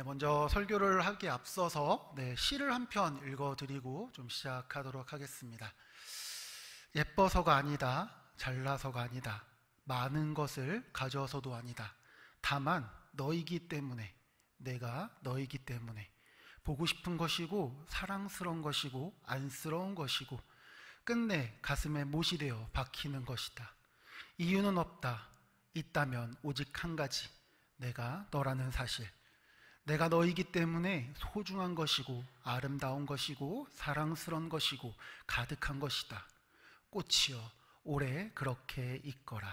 먼저 설교를 하기에 앞서서 시를 한 편 읽어드리고 좀 시작하도록 하겠습니다. 예뻐서가 아니다, 잘나서가 아니다, 많은 것을 가져서도 아니다. 다만 너이기 때문에, 내가 너이기 때문에 보고 싶은 것이고 사랑스러운 것이고 안쓰러운 것이고 끝내 가슴에 못이 되어 박히는 것이다. 이유는 없다. 있다면 오직 한 가지, 내가 너라는 사실. 내가 너이기 때문에 소중한 것이고 아름다운 것이고 사랑스러운 것이고 가득한 것이다. 꽃이여 오래 그렇게 있거라.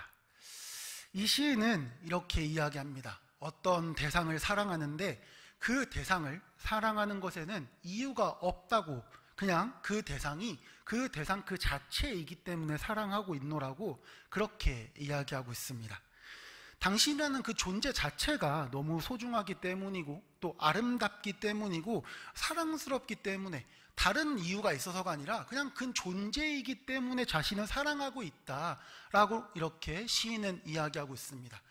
이 시인은 이렇게 이야기합니다. 어떤 대상을 사랑하는데 그 대상을 사랑하는 것에는 이유가 없다고, 그냥 그 대상이 그 대상 그 자체이기 때문에 사랑하고 있노라고 그렇게 이야기하고 있습니다. 당신이라는 그 존재 자체가 너무 소중하기 때문이고 또 아름답기 때문이고 사랑스럽기 때문에, 다른 이유가 있어서가 아니라 그냥 그 존재이기 때문에 자신을 사랑하고 있다라고 이렇게 시인은 이야기하고 있습니다.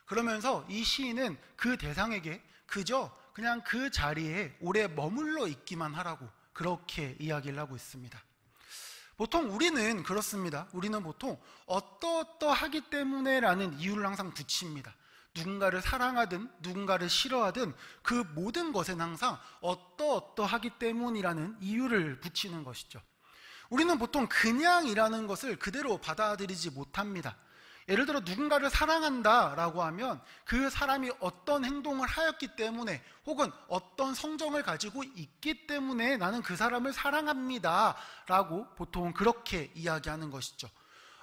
그러면서 이 시인은 그 대상에게 그저 그냥 그 자리에 오래 머물러 있기만 하라고 그렇게 이야기를 하고 있습니다. 보통 우리는 그렇습니다. 우리는 보통 어떠하기 때문에 라는 이유를 항상 붙입니다. 누군가를 사랑하든 누군가를 싫어하든 그 모든 것에는 항상 어떠하기 때문이라는 이유를 붙이는 것이죠. 우리는 보통 그냥이라는 것을 그대로 받아들이지 못합니다. 예를 들어 누군가를 사랑한다라고 하면 그 사람이 어떤 행동을 하였기 때문에 혹은 어떤 성정을 가지고 있기 때문에 나는 그 사람을 사랑합니다 라고 보통 그렇게 이야기하는 것이죠.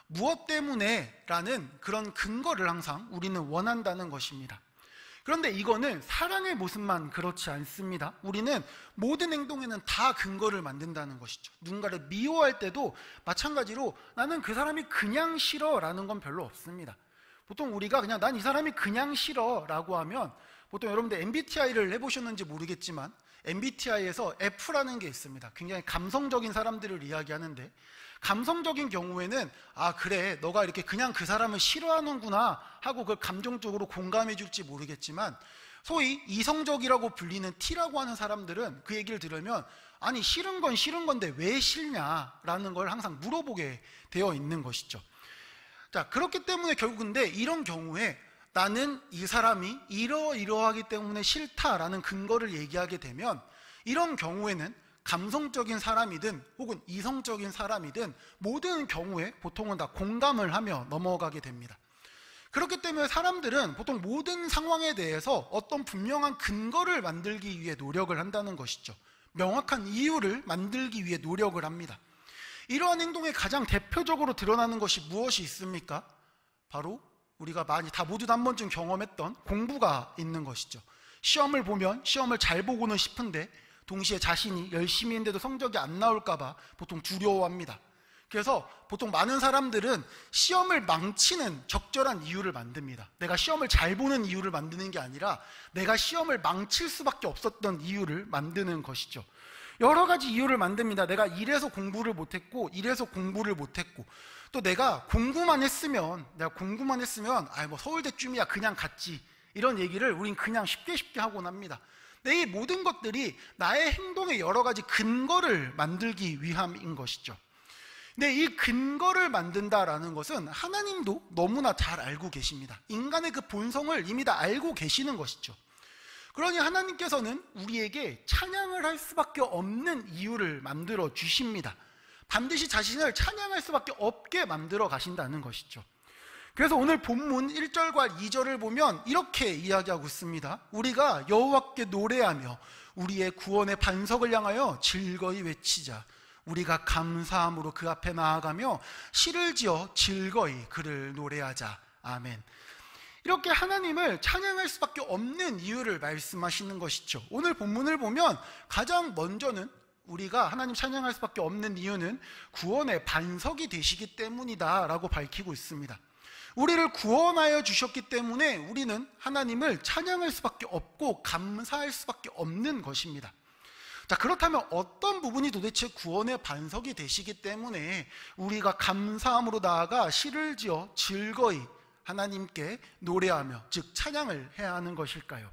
무엇 때문에 라는 그런 근거를 항상 우리는 원한다는 것입니다. 그런데 이거는 사랑의 모습만 그렇지 않습니다. 우리는 모든 행동에는 다 근거를 만든다는 것이죠. 누군가를 미워할 때도 마찬가지로 나는 그 사람이 그냥 싫어 라는 건 별로 없습니다. 보통 우리가 그냥 난 이 사람이 그냥 싫어 라고 하면, 보통 여러분들 MBTI를 해보셨는지 모르겠지만 MBTI에서 F라는 게 있습니다. 굉장히 감성적인 사람들을 이야기하는데, 감성적인 경우에는 그래 너가 이렇게 그냥 그 사람을 싫어하는구나 하고 그걸 감정적으로 공감해 줄지 모르겠지만, 소위 이성적이라고 불리는 T라고 하는 사람들은 그 얘기를 들으면 아니 싫은 건 싫은 건데 왜 싫냐라는 걸 항상 물어보게 되어 있는 것이죠. 자, 그렇기 때문에 결국 근데 이런 경우에 나는 이 사람이 이러이러하기 때문에 싫다라는 근거를 얘기하게 되면, 이런 경우에는 감성적인 사람이든 혹은 이성적인 사람이든 모든 경우에 보통은 다 공감을 하며 넘어가게 됩니다. 그렇기 때문에 사람들은 보통 모든 상황에 대해서 어떤 분명한 근거를 만들기 위해 노력을 한다는 것이죠. 명확한 이유를 만들기 위해 노력을 합니다. 이러한 행동에 가장 대표적으로 드러나는 것이 무엇이 있습니까? 바로 우리가 모두 다 한 번쯤 경험했던 공부가 있는 것이죠. 시험을 보면 시험을 잘 보고는 싶은데 동시에 자신이 열심히 했는데도 성적이 안 나올까봐 보통 두려워합니다. 그래서 보통 많은 사람들은 시험을 망치는 적절한 이유를 만듭니다. 내가 시험을 잘 보는 이유를 만드는 게 아니라 내가 시험을 망칠 수밖에 없었던 이유를 만드는 것이죠. 여러 가지 이유를 만듭니다. 내가 이래서 공부를 못했고 이래서 공부를 못했고, 또 내가 공부만 했으면 뭐 서울대쯤이야 그냥 갔지, 이런 얘기를 우린 그냥 쉽게 하곤 합니다. 이 모든 것들이 나의 행동의 여러 가지 근거를 만들기 위함인 것이죠. 근데 이 근거를 만든다라는 것은 하나님도 너무나 잘 알고 계십니다. 인간의 그 본성을 이미 다 알고 계시는 것이죠. 그러니 하나님께서는 우리에게 찬양을 할 수밖에 없는 이유를 만들어 주십니다. 반드시 자신을 찬양할 수밖에 없게 만들어 가신다는 것이죠. 그래서 오늘 본문 1절과 2절을 보면 이렇게 이야기하고 있습니다. 우리가 여호와께 노래하며 우리의 구원의 반석을 향하여 즐거이 외치자. 우리가 감사함으로 그 앞에 나아가며 시를 지어 즐거이 그를 노래하자. 아멘. 이렇게 하나님을 찬양할 수밖에 없는 이유를 말씀하시는 것이죠. 오늘 본문을 보면 가장 먼저는 우리가 하나님 찬양할 수밖에 없는 이유는 구원의 반석이 되시기 때문이다 라고 밝히고 있습니다. 우리를 구원하여 주셨기 때문에 우리는 하나님을 찬양할 수밖에 없고 감사할 수밖에 없는 것입니다. 자, 그렇다면 어떤 부분이 도대체 구원의 반석이 되시기 때문에 우리가 감사함으로 나아가 시를 지어 즐거이 하나님께 노래하며 즉 찬양을 해야 하는 것일까요?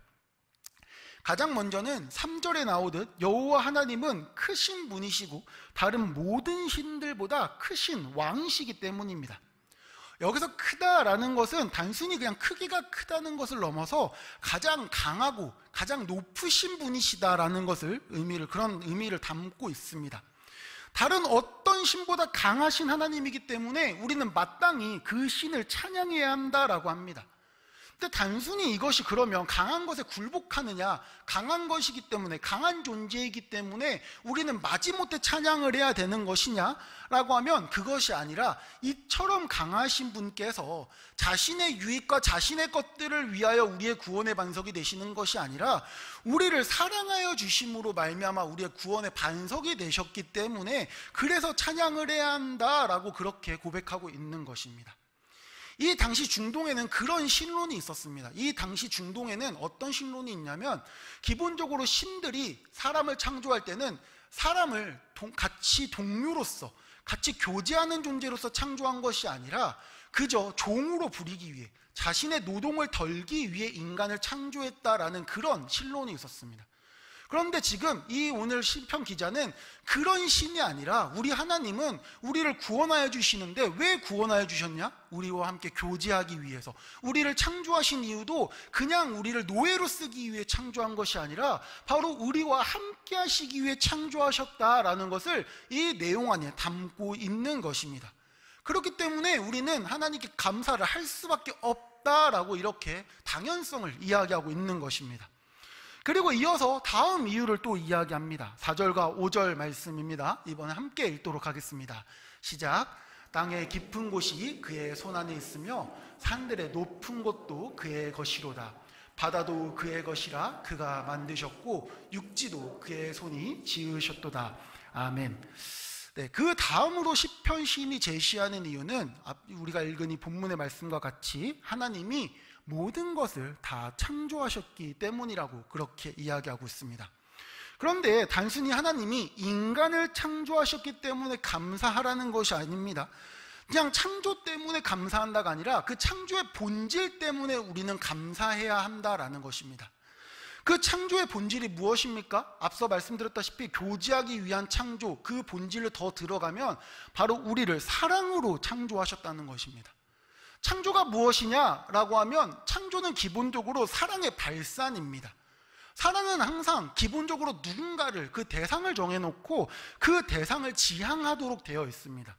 가장 먼저는 3절에 나오듯 여호와 하나님은 크신 분이시고 다른 모든 신들보다 크신 왕이시기 때문입니다. 여기서 크다라는 것은 단순히 그냥 크기가 크다는 것을 넘어서 가장 강하고 가장 높으신 분이시다라는 것을 그런 의미를 담고 있습니다. 다른 어떤 신보다 강하신 하나님이기 때문에 우리는 마땅히 그 신을 찬양해야 한다라고 합니다. 근데 단순히 이것이 그러면 강한 것에 굴복하느냐, 강한 것이기 때문에, 강한 존재이기 때문에 우리는 마지못해 찬양을 해야 되는 것이냐 라고 하면 그것이 아니라, 이처럼 강하신 분께서 자신의 유익과 자신의 것들을 위하여 우리의 구원의 반석이 되시는 것이 아니라 우리를 사랑하여 주심으로 말미암아 우리의 구원의 반석이 되셨기 때문에 그래서 찬양을 해야 한다라고 그렇게 고백하고 있는 것입니다. 이 당시 중동에는 그런 신론이 있었습니다. 이 당시 중동에는 어떤 신론이 있냐면, 기본적으로 신들이 사람을 창조할 때는 사람을 같이 동료로서, 같이 교제하는 존재로서 창조한 것이 아니라 그저 종으로 부리기 위해, 자신의 노동을 덜기 위해 인간을 창조했다라는 그런 신론이 있었습니다. 그런데 지금 이 오늘 시편 기자는 그런 신이 아니라, 우리 하나님은 우리를 구원하여 주시는데 왜 구원하여 주셨냐? 우리와 함께 교제하기 위해서. 우리를 창조하신 이유도 그냥 우리를 노예로 쓰기 위해 창조한 것이 아니라 바로 우리와 함께 하시기 위해 창조하셨다라는 것을 이 내용 안에 담고 있는 것입니다. 그렇기 때문에 우리는 하나님께 감사를 할 수밖에 없다라고 이렇게 당연성을 이야기하고 있는 것입니다. 그리고 이어서 다음 이유를 또 이야기합니다. 4절과 5절 말씀입니다. 이번에 함께 읽도록 하겠습니다. 시작. 땅의 깊은 곳이 그의 손안에 있으며 산들의 높은 곳도 그의 것이로다. 바다도 그의 것이라 그가 만드셨고 육지도 그의 손이 지으셨도다. 아멘. 네, 그 다음으로 시편 시인이 제시하는 이유는 우리가 읽은 이 본문의 말씀과 같이 하나님이 모든 것을 다 창조하셨기 때문이라고 그렇게 이야기하고 있습니다. 그런데 단순히 하나님이 인간을 창조하셨기 때문에 감사하라는 것이 아닙니다. 그냥 창조 때문에 감사한다가 아니라 그 창조의 본질 때문에 우리는 감사해야 한다라는 것입니다. 그 창조의 본질이 무엇입니까? 앞서 말씀드렸다시피 교제하기 위한 창조, 그 본질을 더 들어가면 바로 우리를 사랑으로 창조하셨다는 것입니다. 창조가 무엇이냐라고 하면, 창조는 기본적으로 사랑의 발산입니다. 사랑은 항상 기본적으로 누군가를, 그 대상을 정해놓고 그 대상을 지향하도록 되어 있습니다.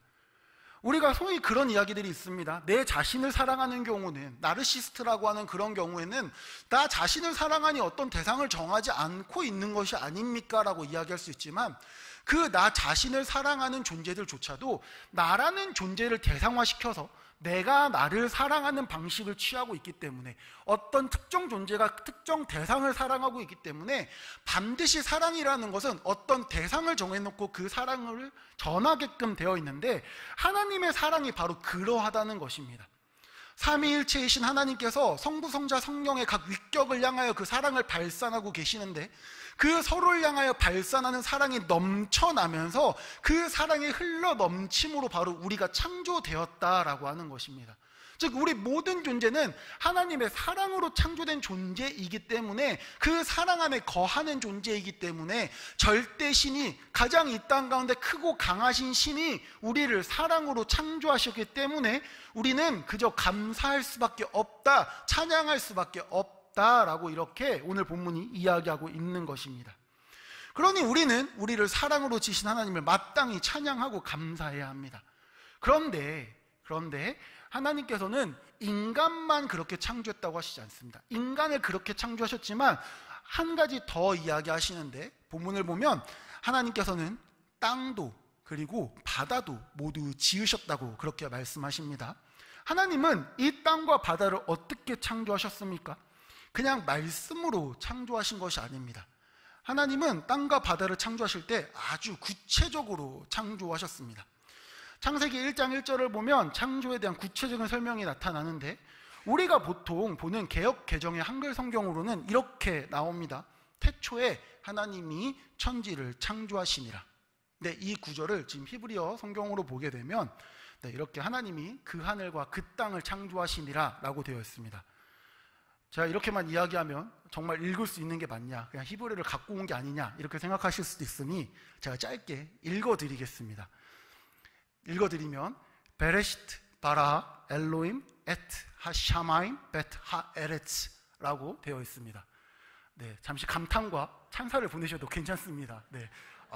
우리가 소위 그런 이야기들이 있습니다. 내 자신을 사랑하는 경우는, 나르시스트라고 하는 그런 경우에는 나 자신을 사랑하니 어떤 대상을 정하지 않고 있는 것이 아닙니까? 라고 이야기할 수 있지만, 그 나 자신을 사랑하는 존재들조차도 나라는 존재를 대상화시켜서 내가 나를 사랑하는 방식을 취하고 있기 때문에, 어떤 특정 존재가 특정 대상을 사랑하고 있기 때문에 반드시 사랑이라는 것은 어떤 대상을 정해놓고 그 사랑을 전하게끔 되어 있는데, 하나님의 사랑이 바로 그러하다는 것입니다. 삼위일체이신 하나님께서 성부, 성자, 성령의 각 위격을 향하여 그 사랑을 발산하고 계시는데, 그 서로를 향하여 발산하는 사랑이 넘쳐나면서 그 사랑이 흘러 넘침으로 바로 우리가 창조되었다라고 하는 것입니다. 즉 우리 모든 존재는 하나님의 사랑으로 창조된 존재이기 때문에, 그 사랑 안에 거하는 존재이기 때문에 절대신이, 가장 이 땅 가운데 크고 강하신 신이 우리를 사랑으로 창조하셨기 때문에 우리는 그저 감사할 수밖에 없다, 찬양할 수밖에 없다라고 이렇게 오늘 본문이 이야기하고 있는 것입니다. 그러니 우리는 우리를 사랑으로 지신 하나님을 마땅히 찬양하고 감사해야 합니다. 그런데 하나님께서는 인간만 그렇게 창조했다고 하시지 않습니다. 인간을 그렇게 창조하셨지만 한 가지 더 이야기하시는데, 본문을 보면 하나님께서는 땅도 그리고 바다도 모두 지으셨다고 그렇게 말씀하십니다. 하나님은 이 땅과 바다를 어떻게 창조하셨습니까? 그냥 말씀으로 창조하신 것이 아닙니다. 하나님은 땅과 바다를 창조하실 때 아주 구체적으로 창조하셨습니다. 창세기 1장 1절을 보면 창조에 대한 구체적인 설명이 나타나는데, 우리가 보통 보는 개역 개정의 한글 성경으로는 이렇게 나옵니다. 태초에 하나님이 천지를 창조하시니라. 네, 이 구절을 지금 히브리어 성경으로 보게 되면 이렇게 하나님이 그 하늘과 그 땅을 창조하시니라 라고 되어 있습니다. 제가 이렇게만 이야기하면 정말 읽을 수 있는 게 맞냐, 그냥 히브리를 갖고 온 게 아니냐 이렇게 생각하실 수도 있으니 제가 짧게 읽어드리겠습니다. 읽어드리면 베레시트 바라 엘로임 에트 하샤마임 베트 하에레츠라고 되어 있습니다. 네, 잠시 감탄과 찬사를 보내셔도 괜찮습니다. 네,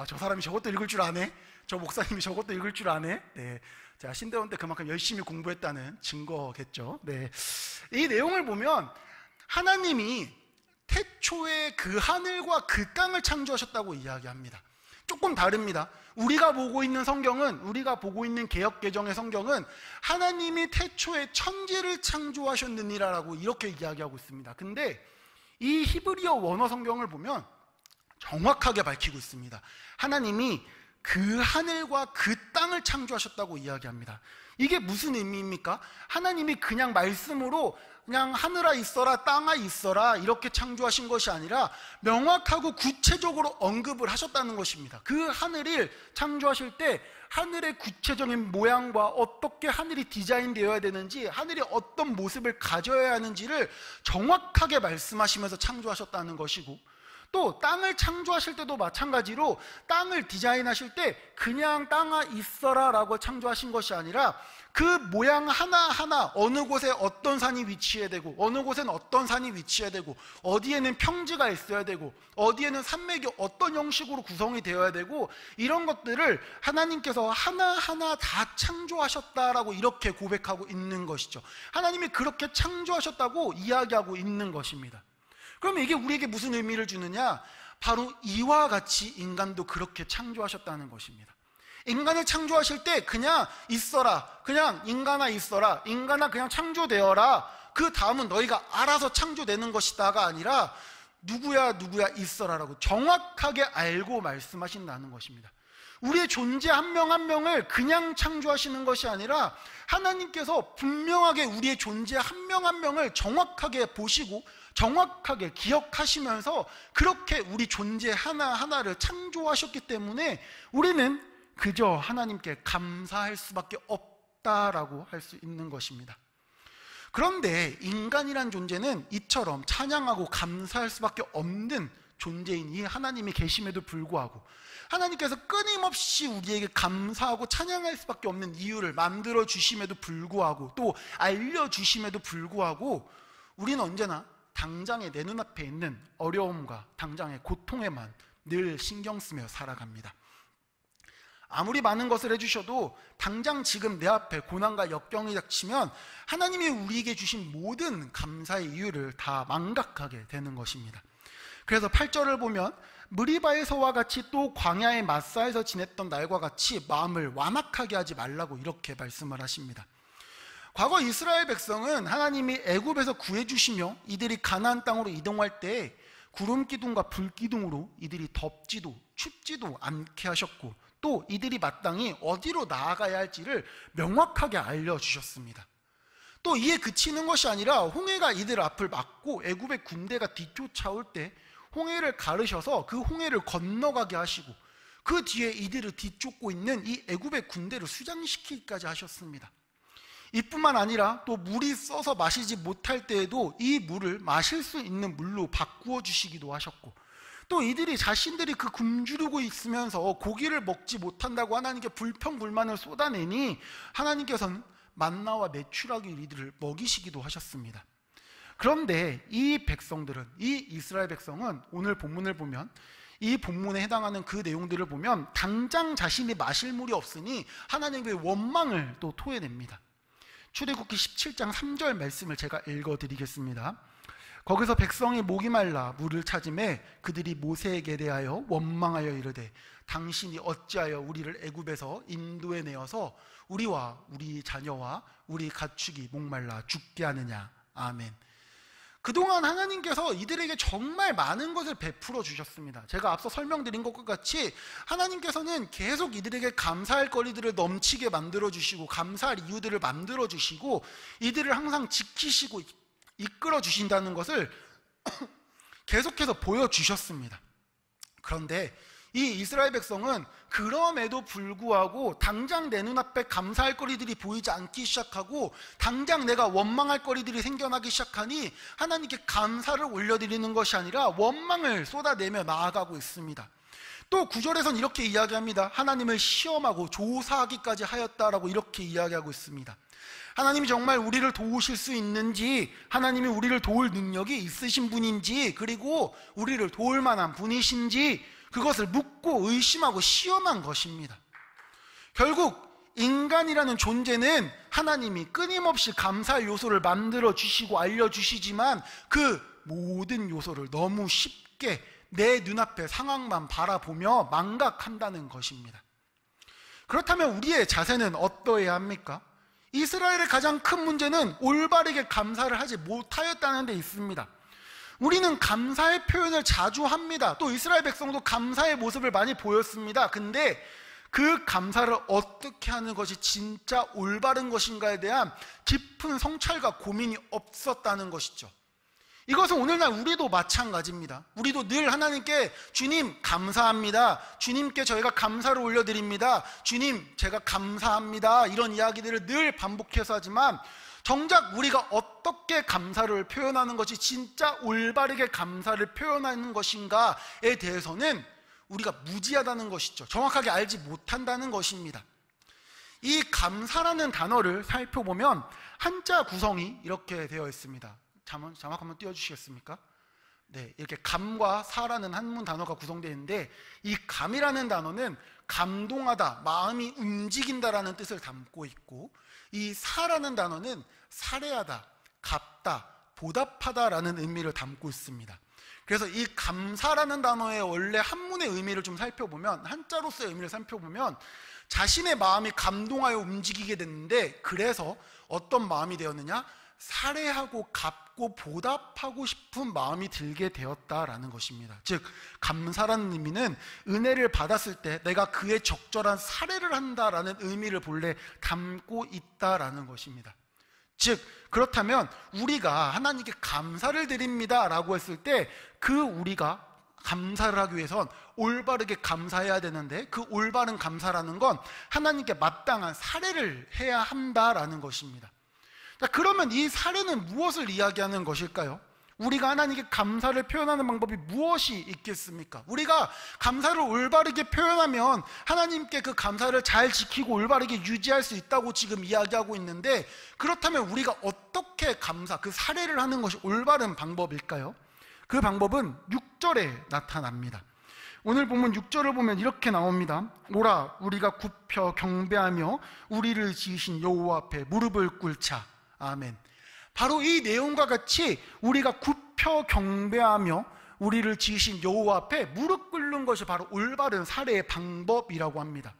저 사람이 저것도 읽을 줄 아네? 저 목사님이 저것도 읽을 줄 아네? 네, 제가 신대원 때 그만큼 열심히 공부했다는 증거겠죠. 네, 이 내용을 보면 하나님이 태초에 그 하늘과 그 땅을 창조하셨다고 이야기합니다. 조금 다릅니다. 우리가 보고 있는 성경은, 우리가 보고 있는 개역개정의 성경은 하나님이 태초에 천지를 창조하셨느니라라고 이렇게 이야기하고 있습니다. 근데 이 히브리어 원어 성경을 보면 정확하게 밝히고 있습니다. 하나님이 그 하늘과 그 땅을 창조하셨다고 이야기합니다. 이게 무슨 의미입니까? 하나님이 그냥 말씀으로 그냥 하늘아 있어라 땅아 있어라 이렇게 창조하신 것이 아니라 명확하고 구체적으로 언급을 하셨다는 것입니다. 그 하늘을 창조하실 때 하늘의 구체적인 모양과 어떻게 하늘이 디자인되어야 되는지, 하늘이 어떤 모습을 가져야 하는지를 정확하게 말씀하시면서 창조하셨다는 것이고, 또 땅을 창조하실 때도 마찬가지로 땅을 디자인하실 때 그냥 땅아 있어라 라고 창조하신 것이 아니라 그 모양 하나하나 어느 곳에 어떤 산이 위치해야 되고, 어느 곳에는 어떤 산이 위치해야 되고, 어디에는 평지가 있어야 되고, 어디에는 산맥이 어떤 형식으로 구성이 되어야 되고, 이런 것들을 하나님께서 하나하나 다 창조하셨다라고 이렇게 고백하고 있는 것이죠. 하나님이 그렇게 창조하셨다고 이야기하고 있는 것입니다. 그러면 이게 우리에게 무슨 의미를 주느냐? 바로 이와 같이 인간도 그렇게 창조하셨다는 것입니다. 인간을 창조하실 때 그냥 있어라, 그냥 인간아 있어라, 인간아 그냥 창조되어라, 그 다음은 너희가 알아서 창조되는 것이다가 아니라 누구야 있어라라고 정확하게 알고 말씀하신다는 것입니다. 우리의 존재 한 명 한 명을 그냥 창조하시는 것이 아니라 하나님께서 분명하게 우리의 존재 한 명 한 명을 정확하게 보시고 정확하게 기억하시면서 그렇게 우리 존재 하나하나를 창조하셨기 때문에 우리는 그저 하나님께 감사할 수밖에 없다라고 할 수 있는 것입니다. 그런데 인간이란 존재는 이처럼 찬양하고 감사할 수밖에 없는 존재인 이 하나님이 계심에도 불구하고 하나님께서 끊임없이 우리에게 감사하고 찬양할 수밖에 없는 이유를 만들어 주심에도 불구하고 또 알려주심에도 불구하고 우리는 언제나 당장의 내 눈앞에 있는 어려움과 당장의 고통에만 늘 신경 쓰며 살아갑니다. 아무리 많은 것을 해주셔도 당장 지금 내 앞에 고난과 역경이 닥치면 하나님이 우리에게 주신 모든 감사의 이유를 다 망각하게 되는 것입니다. 그래서 8절을 보면 무리바에서와 같이 또 광야의 마사에서 지냈던 날과 같이 마음을 완악하게 하지 말라고 이렇게 말씀을 하십니다. 과거 이스라엘 백성은 하나님이 애굽에서 구해주시며 이들이 가나안 땅으로 이동할 때 구름 기둥과 불 기둥으로 이들이 덥지도 춥지도 않게 하셨고 또 이들이 마땅히 어디로 나아가야 할지를 명확하게 알려주셨습니다. 또 이에 그치는 것이 아니라 홍해가 이들 앞을 막고 애굽의 군대가 뒤쫓아올 때 홍해를 가르셔서 그 홍해를 건너가게 하시고 그 뒤에 이들을 뒤쫓고 있는 이 애굽의 군대를 수장시키기까지 하셨습니다. 이뿐만 아니라 또 물이 써서 마시지 못할 때에도 이 물을 마실 수 있는 물로 바꾸어 주시기도 하셨고 또 이들이 자신들이 그 굶주리고 있으면서 고기를 먹지 못한다고 하나님께 불평불만을 쏟아내니 하나님께서는 만나와 메추라기를 이들을 먹이시기도 하셨습니다. 그런데 이 백성들은, 이 이스라엘 백성은 오늘 본문을 보면 이 본문에 해당하는 그 내용들을 보면 당장 자신이 마실 물이 없으니 하나님의 원망을 또 토해냅니다. 출애굽기 17장 3절 말씀을 제가 읽어드리겠습니다. 거기서 백성이 목이 말라 물을 찾음에 그들이 모세에게 대하여 원망하여 이르되 당신이 어찌하여 우리를 애굽에서 인도해 내어서 우리와 우리 자녀와 우리 가축이 목말라 죽게 하느냐. 아멘. 그동안 하나님께서 이들에게 정말 많은 것을 베풀어 주셨습니다. 제가 앞서 설명드린 것과 같이 하나님께서는 계속 이들에게 감사할 거리들을 넘치게 만들어 주시고 감사할 이유들을 만들어 주시고 이들을 항상 지키시고 이끌어 주신다는 것을 계속해서 보여주셨습니다. 그런데 이 이스라엘 백성은 그럼에도 불구하고 당장 내 눈앞에 감사할 거리들이 보이지 않기 시작하고 당장 내가 원망할 거리들이 생겨나기 시작하니 하나님께 감사를 올려드리는 것이 아니라 원망을 쏟아내며 나아가고 있습니다. 또 9절에서는 이렇게 이야기합니다. 하나님을 시험하고 조사하기까지 하였다라고 이렇게 이야기하고 있습니다. 하나님이 정말 우리를 도우실 수 있는지, 하나님이 우리를 도울 능력이 있으신 분인지, 그리고 우리를 도울 만한 분이신지 그것을 묻고 의심하고 시험한 것입니다. 결국 인간이라는 존재는 하나님이 끊임없이 감사할 요소를 만들어 주시고 알려주시지만 그 모든 요소를 너무 쉽게 내 눈앞의 상황만 바라보며 망각한다는 것입니다. 그렇다면 우리의 자세는 어떠해야 합니까? 이스라엘의 가장 큰 문제는 올바르게 감사를 하지 못하였다는 데 있습니다. 우리는 감사의 표현을 자주 합니다. 또 이스라엘 백성도 감사의 모습을 많이 보였습니다. 근데 그 감사를 어떻게 하는 것이 진짜 올바른 것인가에 대한 깊은 성찰과 고민이 없었다는 것이죠. 이것은 오늘날 우리도 마찬가지입니다. 우리도 늘 하나님께 주님 감사합니다, 주님께 저희가 감사를 올려드립니다, 주님 제가 감사합니다, 이런 이야기들을 늘 반복해서 하지만 정작 우리가 어떻게 감사를 표현하는 것이 진짜 올바르게 감사를 표현하는 것인가에 대해서는 우리가 무지하다는 것이죠. 정확하게 알지 못한다는 것입니다. 이 감사라는 단어를 살펴보면 한자 구성이 이렇게 되어 있습니다. 자막 한번 띄워주시겠습니까? 네, 이렇게 감과 사라는 한문 단어가 구성되어 있는데 이 감이라는 단어는 감동하다, 마음이 움직인다라는 뜻을 담고 있고 이 사라는 단어는 살해하다, 갚다, 보답하다라는 의미를 담고 있습니다. 그래서 이 감사라는 단어의 원래 한문의 의미를 좀 살펴보면, 한자로서의 의미를 살펴보면 자신의 마음이 감동하여 움직이게 됐는데 그래서 어떤 마음이 되었느냐? 살해하고 갚고 보답하고 싶은 마음이 들게 되었다라는 것입니다. 즉 감사라는 의미는 은혜를 받았을 때 내가 그에 적절한 살해를 한다라는 의미를 본래 담고 있다라는 것입니다. 즉 그렇다면 우리가 하나님께 감사를 드립니다 라고 했을 때 그 우리가 감사를 하기 위해선 올바르게 감사해야 되는데 그 올바른 감사라는 건 하나님께 마땅한 살해를 해야 한다라는 것입니다. 자, 그러면 이 살해는 무엇을 이야기하는 것일까요? 우리가 하나님께 감사를 표현하는 방법이 무엇이 있겠습니까? 우리가 감사를 올바르게 표현하면 하나님께 그 감사를 잘 지키고 올바르게 유지할 수 있다고 지금 이야기하고 있는데 그렇다면 우리가 어떻게 그 살해를 하는 것이 올바른 방법일까요? 그 방법은 6절에 나타납니다. 오늘 본문 6절을 보면 이렇게 나옵니다. 오라 우리가 굽혀 경배하며 우리를 지으신 여호와 앞에 무릎을 꿇자. 아멘. 바로 이 내용과 같이 우리가 굽혀 경배하며 우리를 지으신 여호와 앞에 무릎 꿇는 것이 바로 올바른 살해의 방법이라고 합니다.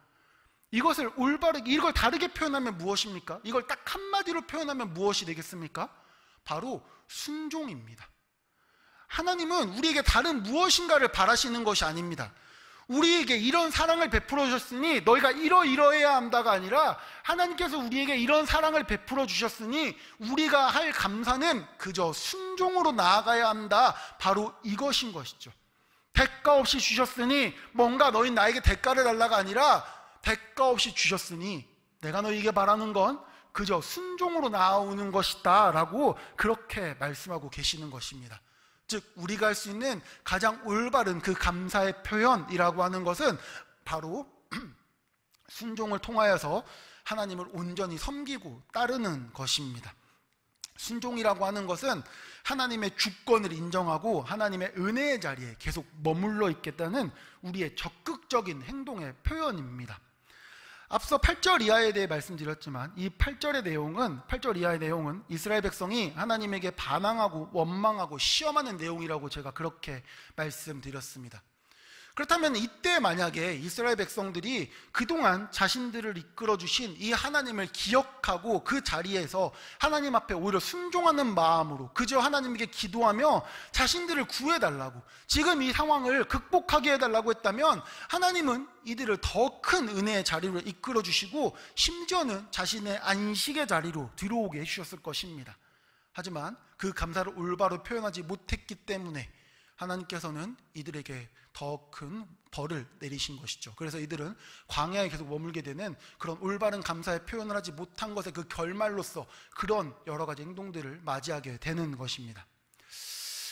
이것을 올바르게, 이걸 다르게 표현하면 무엇입니까? 이걸 딱 한마디로 표현하면 무엇이 되겠습니까? 바로 순종입니다. 하나님은 우리에게 다른 무엇인가를 바라시는 것이 아닙니다. 우리에게 이런 사랑을 베풀어 주셨으니 너희가 이러해야 한다가 아니라 하나님께서 우리에게 이런 사랑을 베풀어 주셨으니 우리가 할 감사는 그저 순종으로 나아가야 한다. 바로 이것인 것이죠. 대가 없이 주셨으니 뭔가 너희 나에게 대가를 달라가 아니라 대가 없이 주셨으니 내가 너희에게 바라는 건 그저 순종으로 나아오는 것이다 라고 그렇게 말씀하고 계시는 것입니다. 즉 우리가 할 수 있는 가장 올바른 그 감사의 표현이라고 하는 것은 바로 순종을 통하여서 하나님을 온전히 섬기고 따르는 것입니다. 순종이라고 하는 것은 하나님의 주권을 인정하고 하나님의 은혜의 자리에 계속 머물러 있겠다는 우리의 적극적인 행동의 표현입니다. 앞서 8절 이하에 대해 말씀드렸지만 이 8절 이하의 내용은 이스라엘 백성이 하나님에게 반항하고 원망하고 시험하는 내용이라고 제가 그렇게 말씀드렸습니다. 그렇다면 이때 만약에 이스라엘 백성들이 그동안 자신들을 이끌어주신 이 하나님을 기억하고 그 자리에서 하나님 앞에 오히려 순종하는 마음으로 그저 하나님에게 기도하며 자신들을 구해달라고, 지금 이 상황을 극복하게 해달라고 했다면 하나님은 이들을 더 큰 은혜의 자리로 이끌어주시고 심지어는 자신의 안식의 자리로 들어오게 해주셨을 것입니다. 하지만 그 감사를 올바로 표현하지 못했기 때문에 하나님께서는 이들에게 더 큰 벌을 내리신 것이죠. 그래서 이들은 광야에 계속 머물게 되는 그런 올바른 감사의 표현을 하지 못한 것의 그 결말로서 그런 여러 가지 행동들을 맞이하게 되는 것입니다.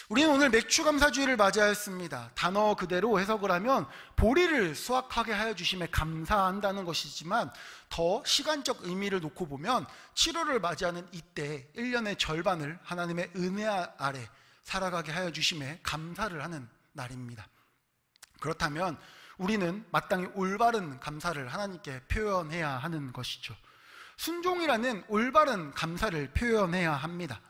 우리는 오늘 맥추감사주의를 맞이하였습니다. 단어 그대로 해석을 하면 보리를 수확하게 하여 주심에 감사한다는 것이지만 더 시간적 의미를 놓고 보면 7월을 맞이하는 이때 1년의 절반을 하나님의 은혜 아래 살아가게 하여 주심에 감사를 하는 날입니다. 그렇다면 우리는 마땅히 올바른 감사를 하나님께 표현해야 하는 것이죠. 순종이라는 올바른 감사를 표현해야 합니다.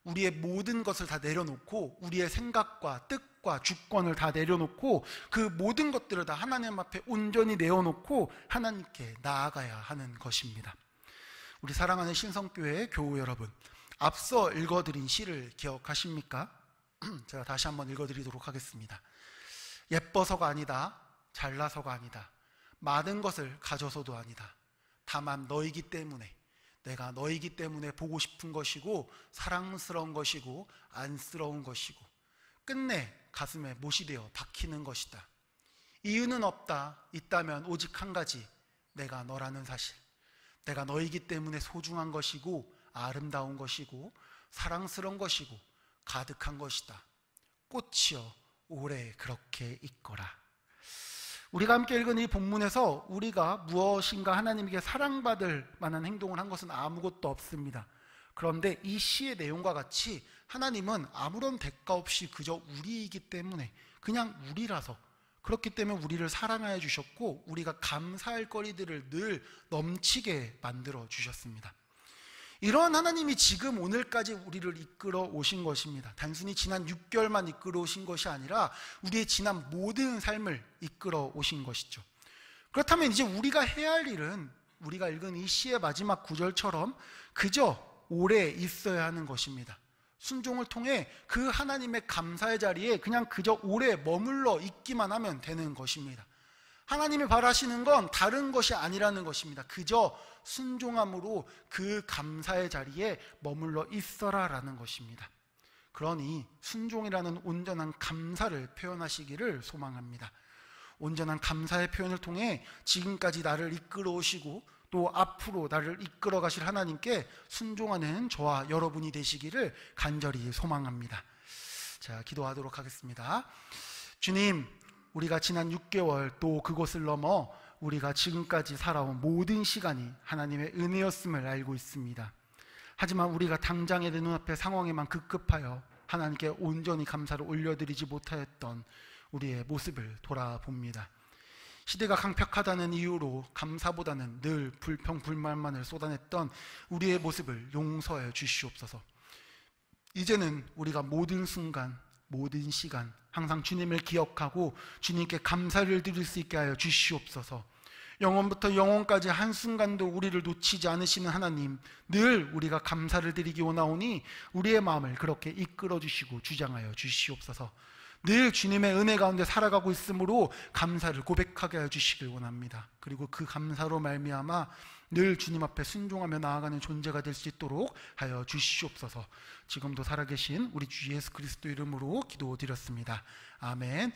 우리의 모든 것을 다 내려놓고 우리의 생각과 뜻과 주권을 다 내려놓고 그 모든 것들을 다 하나님 앞에 온전히 내어놓고 하나님께 나아가야 하는 것입니다. 우리 사랑하는 신성교회 교우 여러분, 앞서 읽어드린 시를 기억하십니까? 제가 다시 한번 읽어드리도록 하겠습니다. 예뻐서가 아니다, 잘나서가 아니다, 많은 것을 가져서도 아니다, 다만 너이기 때문에, 내가 너이기 때문에 보고 싶은 것이고 사랑스러운 것이고 안쓰러운 것이고 끝내 가슴에 못이 되어 박히는 것이다. 이유는 없다. 있다면 오직 한 가지, 내가 너라는 사실. 내가 너이기 때문에 소중한 것이고 아름다운 것이고 사랑스러운 것이고 가득한 것이다. 꽃이여 오래 그렇게 있거라. 우리가 함께 읽은 이 본문에서 우리가 무엇인가 하나님에게 사랑받을 만한 행동을 한 것은 아무것도 없습니다. 그런데 이 시의 내용과 같이 하나님은 아무런 대가 없이 그저 우리이기 때문에, 그냥 우리라서, 그렇기 때문에 우리를 사랑하여 주셨고 우리가 감사할 거리들을 늘 넘치게 만들어 주셨습니다. 이러한 하나님이 지금 오늘까지 우리를 이끌어 오신 것입니다. 단순히 지난 6개월만 이끌어 오신 것이 아니라 우리의 지난 모든 삶을 이끌어 오신 것이죠. 그렇다면 이제 우리가 해야 할 일은 우리가 읽은 이 시의 마지막 구절처럼 그저 오래 있어야 하는 것입니다. 순종을 통해 그 하나님의 감사의 자리에 그냥 그저 오래 머물러 있기만 하면 되는 것입니다. 하나님이 바라시는 건 다른 것이 아니라는 것입니다. 그저 순종함으로 그 감사의 자리에 머물러 있어라라는 것입니다. 그러니 순종이라는 온전한 감사를 표현하시기를 소망합니다. 온전한 감사의 표현을 통해 지금까지 나를 이끌어 오시고 또 앞으로 나를 이끌어 가실 하나님께 순종하는 저와 여러분이 되시기를 간절히 소망합니다. 자, 기도하도록 하겠습니다. 주님, 우리가 지난 6개월 또 그곳을 넘어 우리가 지금까지 살아온 모든 시간이 하나님의 은혜였음을 알고 있습니다. 하지만 우리가 당장의 내 눈앞의 상황에만 급급하여 하나님께 온전히 감사를 올려드리지 못하였던 우리의 모습을 돌아봅니다. 시대가 강팍하다는 이유로 감사보다는 늘 불평, 불만만을 쏟아냈던 우리의 모습을 용서해 주시옵소서. 이제는 우리가 모든 순간, 모든 시간 항상 주님을 기억하고 주님께 감사를 드릴 수 있게 하여 주시옵소서. 영원부터 영원까지 한순간도 우리를 놓치지 않으시는 하나님, 늘 우리가 감사를 드리기 원하오니 우리의 마음을 그렇게 이끌어 주시고 주장하여 주시옵소서. 늘 주님의 은혜 가운데 살아가고 있으므로 감사를 고백하게 하여 주시길 원합니다. 그리고 그 감사로 말미암아 늘 주님 앞에 순종하며 나아가는 존재가 될 수 있도록 하여 주시옵소서. 지금도 살아계신 우리 주 예수 그리스도 이름으로 기도드렸습니다. 아멘.